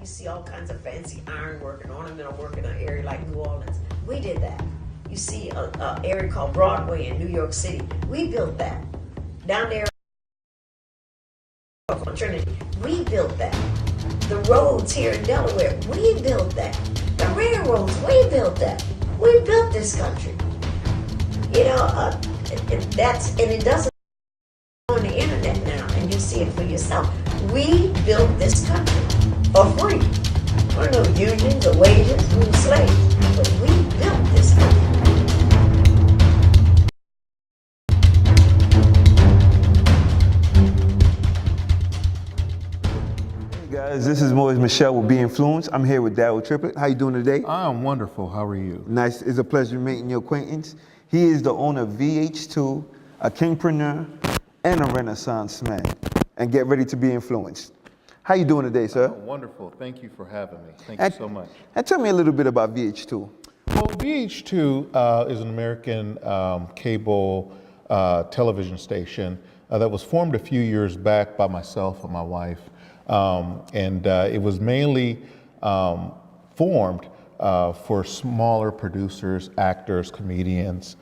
You see all kinds of fancy ironwork and ornamental work in an area like New Orleans. We did that. You see an area called Broadway in New York City. We built that. Down there on Trinity, we built that. The roads here in Delaware, we built that. The railroads, we built that. We built this country. You know, it doesn't on the internet now, and you see it for yourself. We built this country for free. There were no unions or wages, we were slaves, but we built this country. Guys, this is Morris Michelle with Be Influenced. I'm here with Daryll Triplett. How you doing today? I am wonderful. How are you? Nice. It's a pleasure making your acquaintance. He is the owner of VH2, a kingpreneur, and a Renaissance man. And get ready to be influenced. How you doing today, sir? Wonderful. Thank you for having me. Thank you so much. And tell me a little bit about VH2. Well, VH2 is an American cable television station that was formed a few years back by myself and my wife. It was mainly formed for smaller producers, actors, comedians,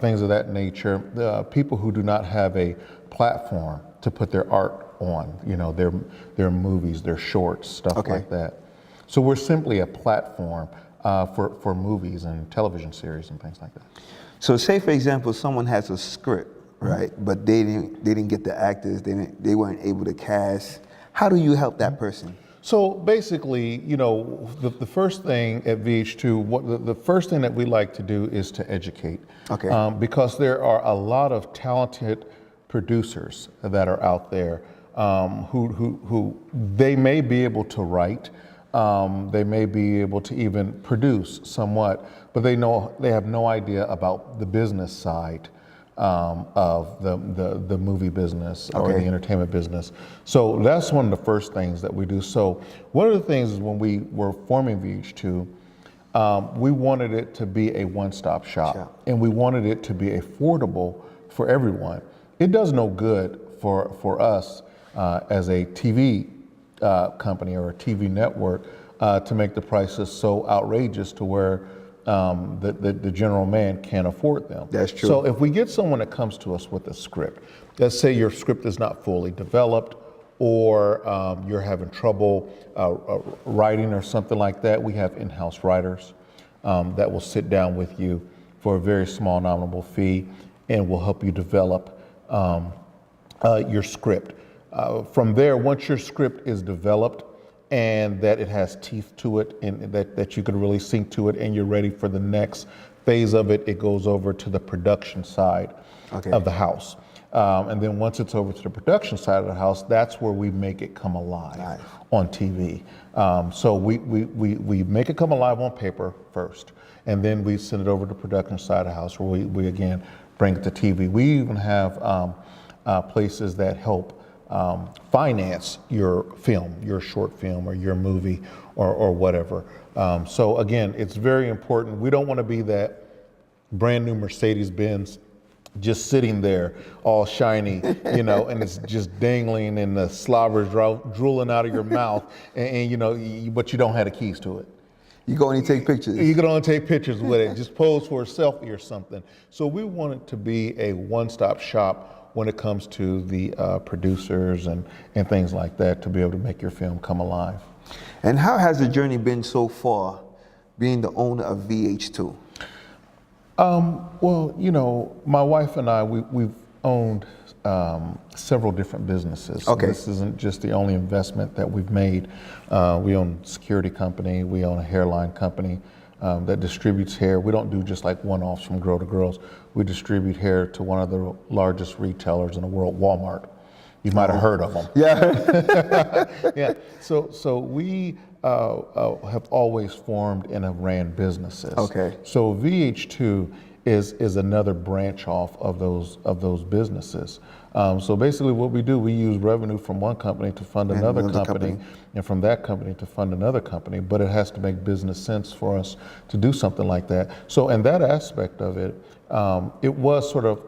things of that nature, people who do not have a platform to put their art on, you know, their movies, their shorts, stuff like that. So we're simply a platform for movies and television series and things like that. So say, for example, someone has a script, right? But they didn't get the actors, they weren't able to cast. How do you help that person? So basically, you know, the first thing at VH2, the first thing that we like to do is to educate. Because there are a lot of talented producers that are out there who they may be able to write, they may be able to even produce somewhat, but they have no idea about the business side of the movie business or the entertainment business. So that's one of the first things that we do. So one of the things is when we were forming VH2, we wanted it to be a one-stop shop, and we wanted it to be affordable for everyone. It does no good for us as a TV company or a TV network to make the prices so outrageous to where the general man can't afford them. That's true. So if we get someone that comes to us with a script, let's say your script is not fully developed, or you're having trouble writing or something like that, we have in-house writers that will sit down with you for a very small nominal fee and will help you develop your script. From there, once your script is developed and that it has teeth to it and that you can really sink to it and you're ready for the next phase of it, it goes over to the production side of the house. And then once it's over to the production side of the house, that's where we make it come alive on TV. So we make it come alive on paper first, and then we send it over to the production side of the house where we again bring it to TV. We even have places that help finance your film, your short film or your movie or whatever. So again, it's very important. We don't want to be that brand new Mercedes-Benz just sitting there all shiny, you know, and it's just dangling and the slobber's drooling out of your mouth and you know, but you don't have the keys to it. You can only take pictures. You can only take pictures with it, just pose for a selfie or something. So we want it to be a one-stop shop when it comes to the producers and things like that to be able to make your film come alive. And how has the journey been so far, being the owner of VH2? Well, you know, my wife and I, we've owned several different businesses. This isn't just the only investment that we've made. We own a security company, we own a hairline company that distributes hair. We don't do just like one-offs from Girl to Girls. We distribute hair to one of the largest retailers in the world, Walmart. You might have heard of them. Yeah. Yeah. So we have always formed and have ran businesses. So VH2 is another branch off of those businesses. So basically what we do, we use revenue from one company to fund another company, and from that company to fund another company, but it has to make business sense for us to do something like that. So in that aspect of it, it was sort of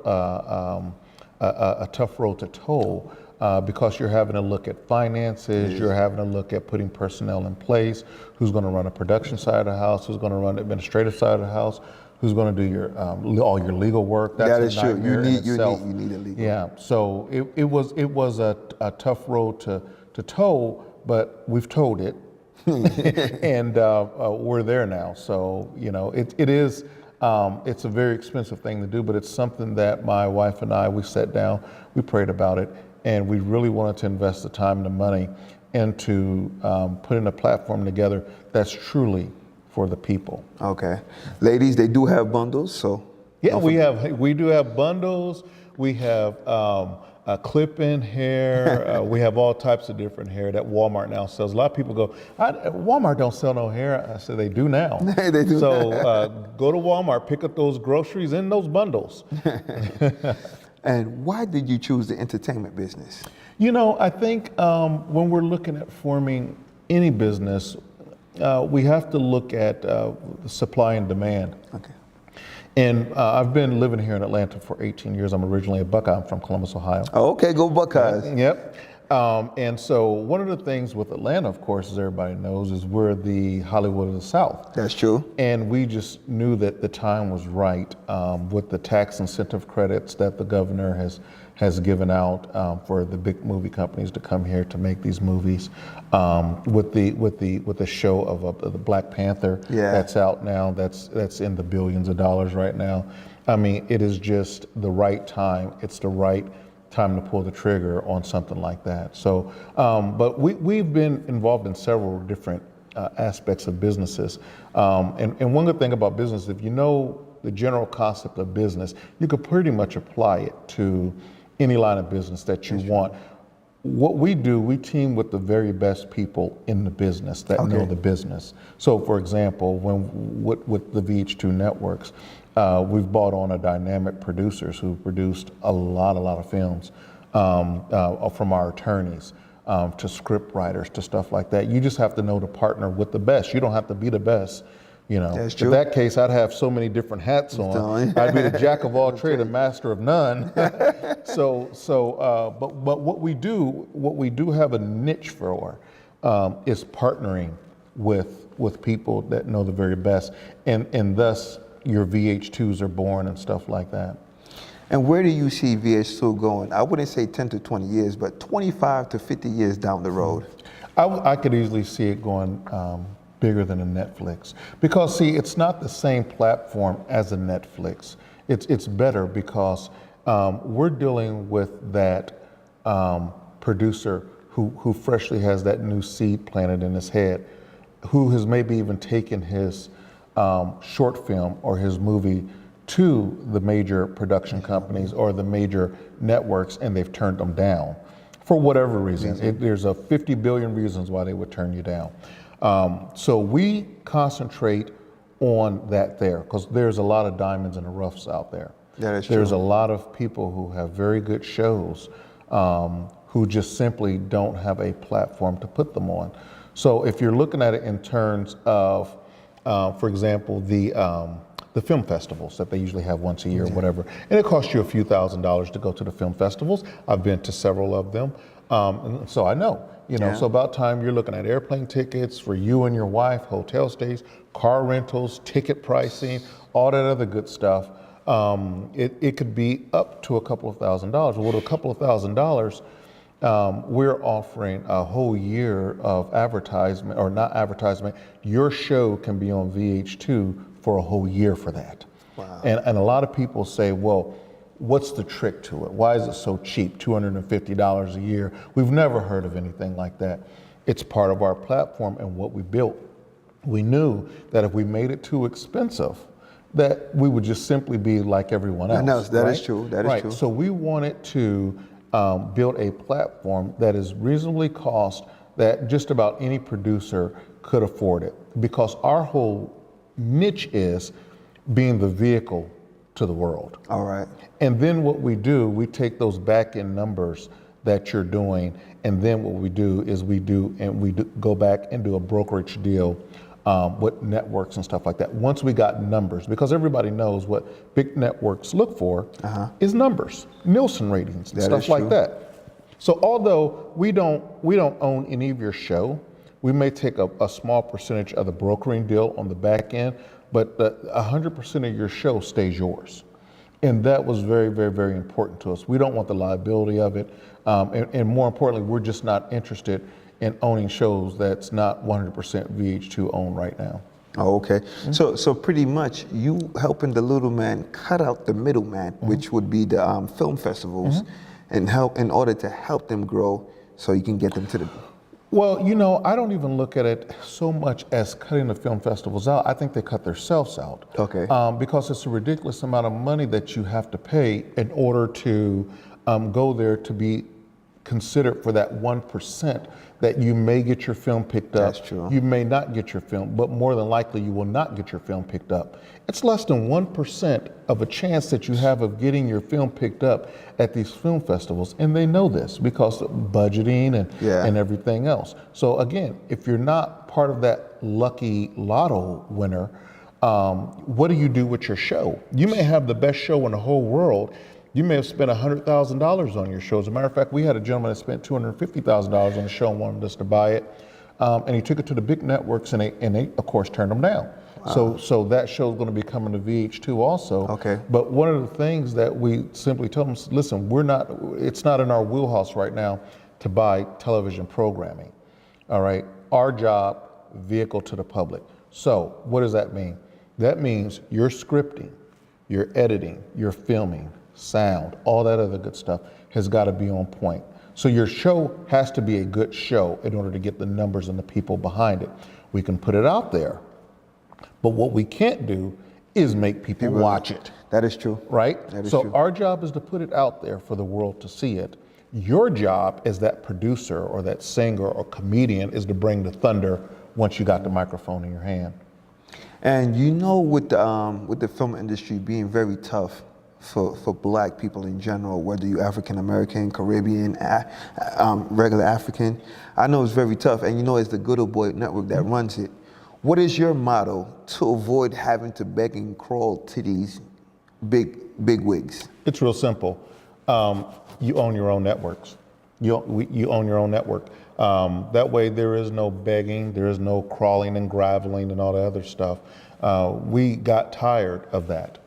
a tough road to toe because you're having to look at finances, you're having to look at putting personnel in place, who's going to run a production side of the house, who's going to run the administrative side of the house, who's going to do your all your legal work. That's That is a true. nightmare in itself. You need a legal. Yeah, so it was a tough road to toe, but we've towed it, and we're there now. So it is. It's a very expensive thing to do, but it's something that my wife and I, we sat down, we prayed about it, and we really wanted to invest the time and the money into putting a platform together that's truly for the people. Okay. Ladies, they do have bundles, so. Yeah, we do have bundles. We have a clip-in hair. We have all types of different hair that Walmart now sells. A lot of people go, Walmart don't sell no hair. I said, they do now. They do. So go to Walmart, pick up those groceries in those bundles. And why did you choose the entertainment business? I think when we're looking at forming any business, we have to look at the supply and demand. Okay. And I've been living here in Atlanta for 18 years. I'm originally a Buckeye. I'm from Columbus, Ohio. Oh, okay, go Buckeyes. Yep. And so one of the things with Atlanta, of course, as everybody knows, is we're the Hollywood of the South. That's true. And we just knew that the time was right with the tax incentive credits that the governor has given out for the big movie companies to come here to make these movies. With the show of the Black Panther that's out now, that's in the billions of dollars right now. I mean, it is just the right time. It's the right time to pull the trigger on something like that. So, but we've been involved in several different aspects of businesses. And one good thing about business, if you know the general concept of business, you could pretty much apply it to any line of business that you want. What we do, we team with the very best people in the business that know the business. So for example, with the VH2 Networks, we've brought on a dynamic producers who produced a lot of films from our attorneys to script writers to stuff like that. You just have to know to partner with the best. You don't have to be the best. That's true. In that case, I'd have so many different hats on. I'd be the jack of all trades, a master of none. But what we do have a niche for is partnering with people that know the very best, and thus your VH2s are born and stuff like that. And where do you see VH2 going? I wouldn't say 10 to 20 years, but 25 to 50 years down the road. I could easily see it going bigger than a Netflix, because see, it's not the same platform as a Netflix. It's better because we're dealing with that producer who freshly has that new seed planted in his head, who has maybe even taken his short film or his movie to the major production companies or the major networks, and they've turned them down for whatever reason. There's a 50 billion reasons why they would turn you down. So we concentrate on that there, because there's a lot of diamonds in the roughs out there. There's a lot of people who have very good shows who just simply don't have a platform to put them on. So if you're looking at it in terms of, for example, the film festivals that they usually have once a year or whatever, and it costs you a few $1,000s to go to the film festivals. I've been to several of them, and so I know. So about time you're looking at airplane tickets for you and your wife, hotel stays, car rentals, ticket pricing, all that other good stuff. It could be up to a couple of $1,000s. Well, with a couple of $1,000s, we're offering a whole year of advertisement, or not advertisement. Your show can be on VH2 for a whole year for that. Wow. And a lot of people say, well, what's the trick to it? Why is it so cheap, $250 a year? We've never heard of anything like that. It's part of our platform and what we built. We knew that if we made it too expensive, that we would just simply be like everyone else. No, that is true. That is true. So we wanted to build a platform that is reasonably cost, that just about any producer could afford it, because our whole niche is being the vehicle to the world. All right. And then what we do, we take those back end numbers that you're doing, and then what we do is we go back and do a brokerage deal with networks and stuff like that. Once we got numbers, because everybody knows what big networks look for is numbers, Nielsen ratings, and stuff like that. So although we don't own any of your show, we may take a small percentage of the brokering deal on the back end, but 100% of your show stays yours. And that was very, very, very important to us. We don't want the liability of it. And more importantly, we're just not interested in owning shows that's not 100% VH2 owned right now. Oh, okay. So pretty much you helping the little man cut out the middleman, which would be the film festivals, and help in order to help them grow so you can get them to the... Well, I don't even look at it so much as cutting the film festivals out. I think they cut themselves out. Okay. Because it's a ridiculous amount of money that you have to pay in order to go there to be considered for that 1% that you may get your film picked up. That's true. You may not get your film, but more than likely you will not get your film picked up. It's less than 1% of a chance that you have of getting your film picked up at these film festivals, and they know this because of budgeting and everything else. So again, if you're not part of that lucky lotto winner, what do you do with your show? You may have the best show in the whole world. You may have spent $100,000 on your show. As a matter of fact, we had a gentleman that spent $250,000 on the show and wanted us to buy it. And he took it to the big networks and they of course turned them down. Wow. So that show is going to be coming to VH2 also. Okay. But one of the things that we simply told them, listen, it's not in our wheelhouse right now to buy television programming. All right. Our job, vehicle to the public. So what does that mean? That means your scripting, your editing, your filming, sound, all that other good stuff has got to be on point. So your show has to be a good show in order to get the numbers and the people behind it. We can put it out there, but what we can't do is make people watch it. That is true. Right? That is so true. Our job is to put it out there for the world to see it. Your job as that producer or that singer or comedian is to bring the thunder once you got the microphone in your hand. And with the film industry being very tough for black people in general, whether you're African American, Caribbean, regular African, I know it's very tough. And it's the Good Old Boy Network that runs it. What is your motto to avoid having to beg and crawl to these big wigs? It's real simple. You own your own networks. You own your own network. That way there is no begging, there is no crawling and graveling and all the other stuff. We got tired of that.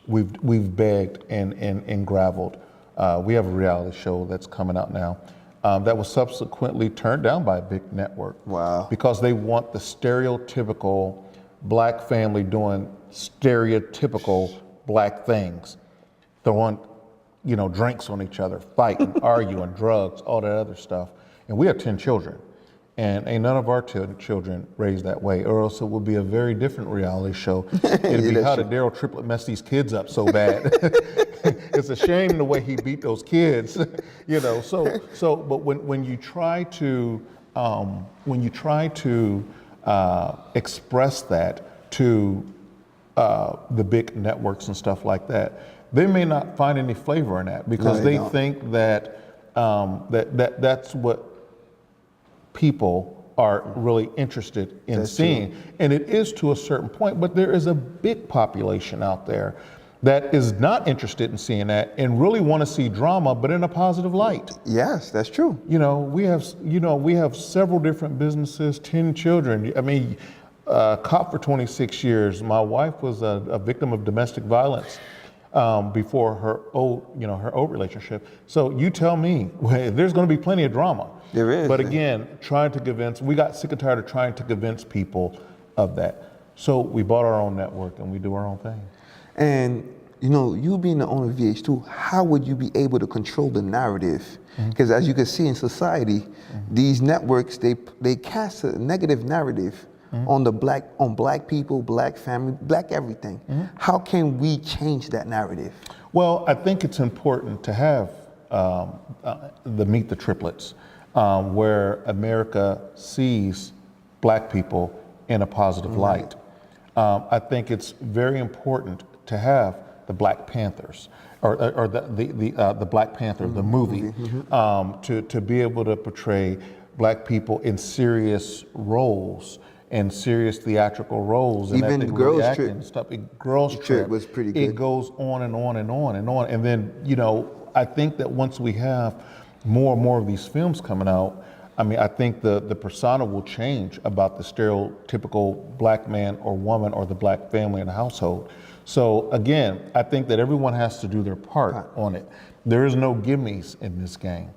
We've begged and graveled. We have a reality show that's coming out now that was subsequently turned down by a big network. Wow. Because they want the stereotypical black family doing stereotypical black things. They want, drinks on each other, fighting, arguing, drugs, all that other stuff. And we have 10 children. And ain't none of our children raised that way, or else it would be a very different reality show. It'd be how did Daryll Triplett mess these kids up so bad? It's a shame the way he beat those kids, But when you try to express that to the big networks and stuff like that, they may not find any flavor in that because they think that that's what people are really interested in seeing. True. And it is to a certain point, but there is a big population out there that is not interested in seeing that and really want to see drama, but in a positive light. Yes, that's true. We have several different businesses, 10 children. I mean, cop for 26 years. My wife was a victim of domestic violence before her old relationship. So you tell me, there's going to be plenty of drama. There is. But again, we got sick and tired of trying to convince people of that. So we bought our own network and we do our own thing. And you being the owner of VH2, how would you be able to control the narrative? Because as you can see in society, these networks, they cast a negative narrative on black people, black family, black everything. How can we change that narrative? Well, I think it's important to have the Meet the Triplets, where America sees black people in a positive light. I think it's very important to have the Black Panthers, or the Black Panther, the movie, to be able to portray black people in serious roles and serious theatrical roles. Even and Girls Trip. And stuff. Girls Trip was pretty good. It goes on and on and on and on. And then, I think that once we have more and more of these films coming out, I mean, I think the persona will change about the stereotypical black man or woman or the black family in the household. So again, I think that everyone has to do their part on it. There is no gimmies in this game.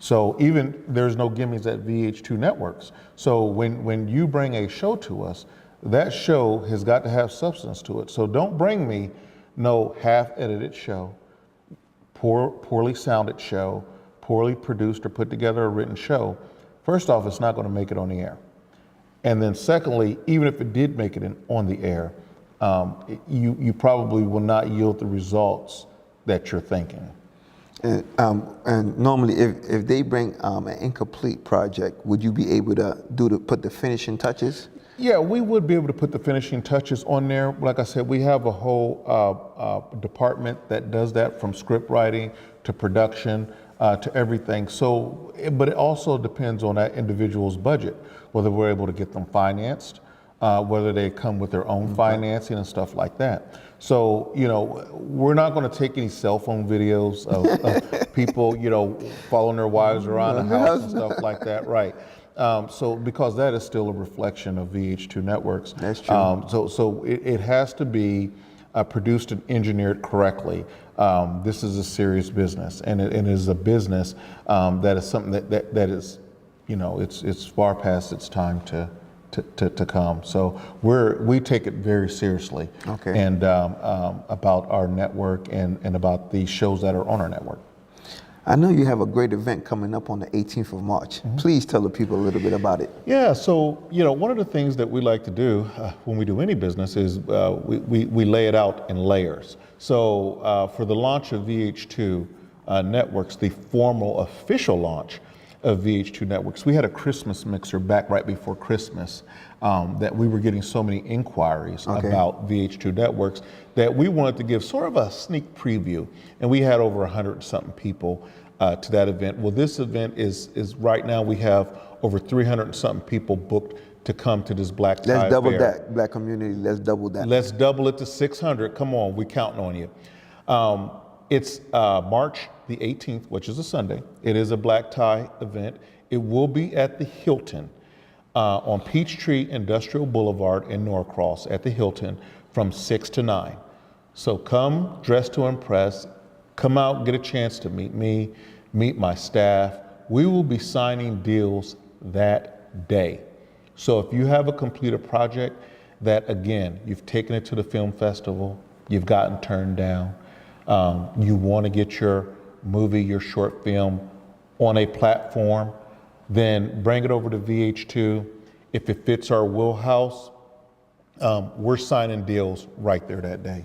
So even there's no gimmies at VH2 Networks. So when you bring a show to us, that show has got to have substance to it. So don't bring me no half-edited show, poorly sounded show, poorly produced or put together a written show. First off, it's not going to make it on the air. And then secondly, even if it did make it on the air, you probably will not yield the results that you're thinking. And normally, if they bring an incomplete project, would you be able to put the finishing touches? Yeah, we would be able to put the finishing touches on there. Like I said, we have a whole department that does that, from script writing to production to everything. So, but it also depends on that individual's budget, whether we're able to get them financed, whether they come with their own financing and stuff like that. So, you know, we're not going to take any cell phone videos of people, you know, following their wives around the house and stuff like that, right? So, because that is still a reflection of VH2 Networks. That's true. So it has to be produced and engineered correctly. This is a serious business, and it is a business that is something that is, you know, it's far past its time to come. So we take it very seriously. Okay. And about our network and about the shows that are on our network. I know you have a great event coming up on the 18th of March. Please tell the people a little bit about it. Yeah, so, you know, one of the things that we like to do when we do any business is we lay it out in layers. So for the launch of VH2 Networks, the formal official launch of VH2 Networks, we had a Christmas mixer back right before Christmas that we were getting so many inquiries about VH2 Networks that we wanted to give sort of a sneak preview, and we had over 100-something people to that event. Well, this event is right now we have over 300-something people booked to come to this Black Tie Let's double Fair. that, Black community, let's double that. Let's double it to 600. Come on, we're counting on you. It's March the 18th, which is a Sunday. It is a black tie event. It will be at the Hilton on Peachtree Industrial Boulevard in Norcross at the Hilton from 6 to 9. So come dressed to impress. Come out, get a chance to meet me, meet my staff. We will be signing deals that day. So if you have a completed project that, again, you've taken it to the film festival, you've gotten turned down, you want to get your movie, your short film on a platform, then bring it over to VH2. If it fits our wheelhouse, we're signing deals right there that day.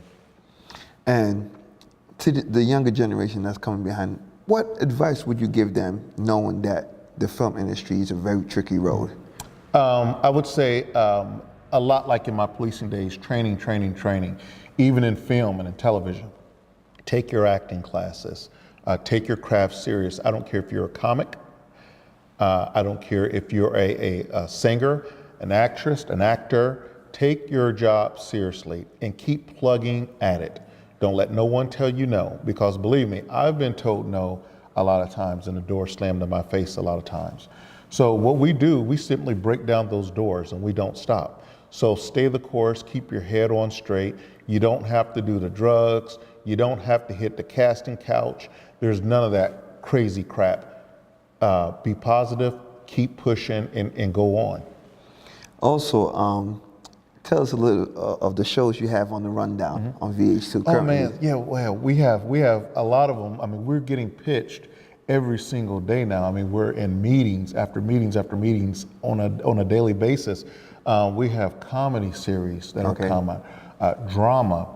And to the younger generation that's coming behind, what advice would you give them knowing that the film industry is a very tricky road? I would say a lot like in my policing days, training, even in film and in television. Take your acting classes, take your craft serious. I don't care if you're a comic, I don't care if you're a singer, an actress, an actor. Take your job seriously and keep plugging at it. Don't let no one tell you no, because believe me, I've been told no a lot of times and the door slammed in my face a lot of times. So what we do, we simply break down those doors and we don't stop. So stay the course, keep your head on straight. You don't have to do the drugs. You don't have to hit the casting couch. There's none of that crazy crap. Be positive, keep pushing, and go on. Also, tell us a little of the shows you have on the rundown on VH2 currently. Oh man, yeah, well, we have a lot of them. I mean, we're getting pitched every single day now. I mean, we're in meetings after meetings after meetings on a daily basis. We have comedy series that are coming, drama,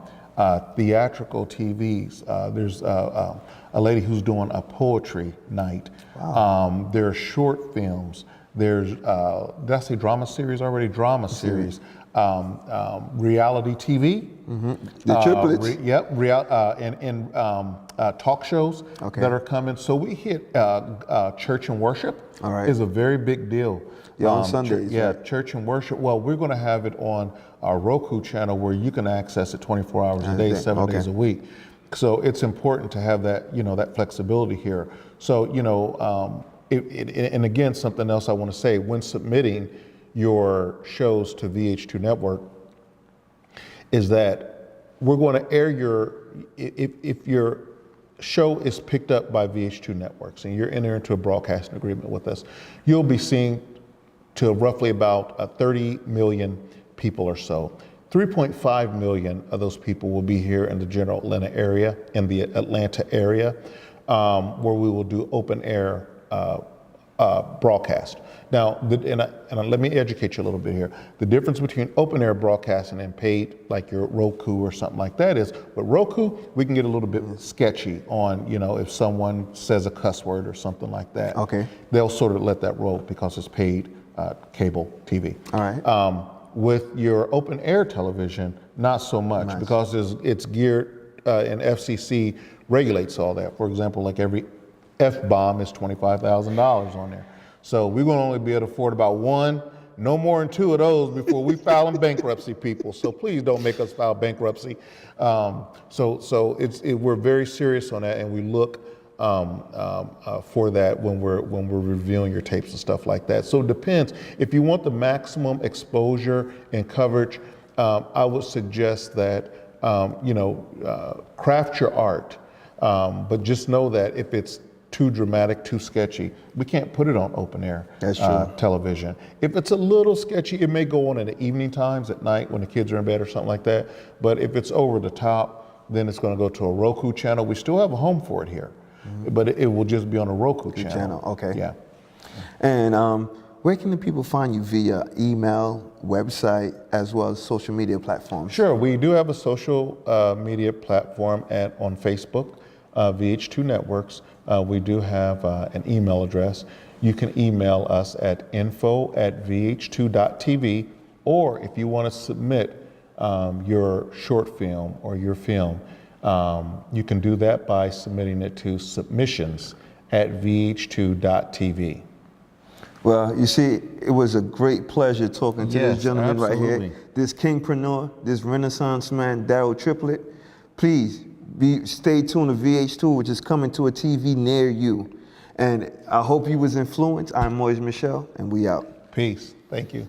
theatrical TVs. There's a lady who's doing a poetry night. Wow. There are short films. There's, did I say drama series already? Drama series. Reality TV. The triplets. And talk shows that are coming. So we hit church and worship. All right. Is a very big deal. Yeah, on Sundays. Right? Church and worship. Well, we're going to have it on our Roku channel where you can access it 24 hours a day, 7 days a week. So it's important to have that, that flexibility here. So, and again, something else I want to say, when submitting your shows to VH2 Network, is that we're going to air if your show is picked up by VH2 Networks and you're entering into a broadcasting agreement with us, you'll be seeing to roughly about 30 million people or so. 3.5 million of those people will be here in the general Atlanta area, where we will do open air broadcast. Now, and let me educate you a little bit here. The difference between open air broadcasting and paid, like your Roku or something like that, is with Roku, we can get a little bit sketchy on, if someone says a cuss word or something like that. Okay. They'll sort of let that roll because it's paid cable TV. All right. With your open air television, not so much, Nice. because it's geared, and FCC regulates all that. For example, like every F-bomb is $25,000 on there. So we're going to only be able to afford about one, no more than two of those before we file in bankruptcy, people. So please don't make us file bankruptcy. We're very serious on that, and we look for that when we're reviewing your tapes and stuff like that. So it depends. If you want the maximum exposure and coverage, I would suggest that craft your art, but just know that if it's too dramatic, too sketchy, we can't put it on open air television. If it's a little sketchy, it may go on in the evening times at night when the kids are in bed or something like that. But if it's over the top, then it's going to go to a Roku channel. We still have a home for it here, but it will just be on a Roku channel. Okay. Yeah. And where can the people find you via email, website, as well as social media platforms? Sure, we do have a social media platform on Facebook, VH2 Networks. We do have an email address. You can email us at info@vh2.tv, or if you want to submit your short film or your film, you can do that by submitting it to submissions@vh2.tv. Well, you see, it was a great pleasure talking to this gentleman right absolutely. here, this kingpreneur, this Renaissance man, Daryll Triplett. Please stay tuned to VH2, which is coming to a TV near you. And I hope you was influenced. I'm Moise Michel, and we out. Peace. Thank you.